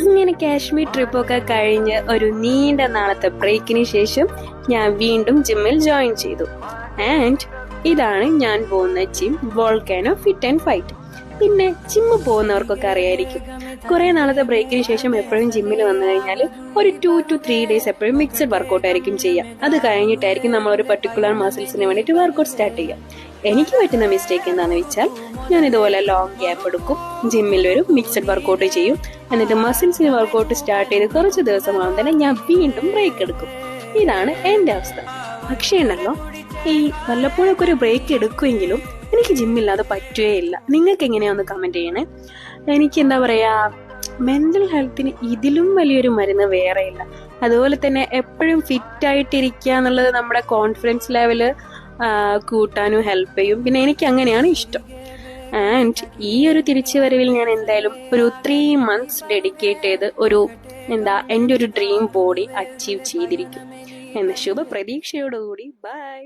അങ്ങനെ കാശ്മീർ ട്രിപ്പൊക്കെ കഴിഞ്ഞ് ഒരു നീണ്ട നാളത്തെ ബ്രേക്കിന് ശേഷം ഞാൻ വീണ്ടും ജിമ്മിൽ ജോയിൻ ചെയ്തു. ആൻഡ് ഇതാണ് ഞാൻ പോകുന്ന gym, volcano fit and fight. പിന്നെ ജിമ്മ് പോകുന്നവർക്കൊക്കെ അറിയായിരിക്കും, കുറെ നാളത്തെ ബ്രേക്കിന് ശേഷം എപ്പോഴും ജിമ്മിൽ വന്നു കഴിഞ്ഞാൽ ഒരു 2 to 3 days എപ്പോഴും മിക്സഡ് വർക്കൗട്ട് ആയിരിക്കും ചെയ്യാം. അത് കഴിഞ്ഞിട്ടായിരിക്കും നമ്മൾ ഒരു പർട്ടിക്കുലർ മസിൽസിന് വേണ്ടിയിട്ട് വർക്കൗട്ട് സ്റ്റാർട്ട് ചെയ്യാം. എനിക്ക് പറ്റുന്ന മിസ്റ്റേക്ക് എന്താണെന്ന് വെച്ചാൽ, ഞാൻ ഇതുപോലെ ലോങ് ഗ്യാപ്പ് എടുക്കും, ജിമ്മിൽ ഒരു മിക്സഡ് വർക്കൗട്ട് ചെയ്യും, എന്നിട്ട് മസിൽസിന് വർക്കൗട്ട് സ്റ്റാർട്ട് ചെയ്ത് കുറച്ച് ദിവസമാകും തന്നെ ഞാൻ വീണ്ടും ബ്രേക്ക് എടുക്കും. ഇതാണ് എന്റെ അവസ്ഥ. പക്ഷേ ഉണ്ടല്ലോ, ഈ വല്ലപ്പോഴൊക്കെ ഒരു ബ്രേക്ക് എടുക്കുമെങ്കിലും എനിക്ക് ജിമ്മില്ലാതെ പറ്റുകയില്ല. നിങ്ങൾക്ക് എങ്ങനെയാന്ന് കമന്റ് ചെയ്യണേ. എനിക്ക് എന്താ പറയാ, മെന്റൽ ഹെൽത്തിന് ഇതിലും വലിയൊരു മരുന്ന് വേറെയില്ല. അതുപോലെ തന്നെ എപ്പോഴും ഫിറ്റ് ആയിട്ടിരിക്കുക എന്നുള്ളത് നമ്മുടെ കോൺഫിഡൻസ് ലെവല് കൂട്ടാനും ഹെൽപ്പ് ചെയ്യും. പിന്നെ എനിക്ക് അങ്ങനെയാണ് ഇഷ്ടം. ആൻഡ് ഈ ഒരു തിരിച്ചുവരവിൽ ഞാൻ എന്തായാലും ഒരു 3 months ഡെഡിക്കേറ്റ് ചെയ്ത് എൻ്റെ ഒരു ഡ്രീം ബോഡി അച്ചീവ് ചെയ്തിരിക്കും എന്ന ശുഭ പ്രതീക്ഷയോടുകൂടി ബൈ.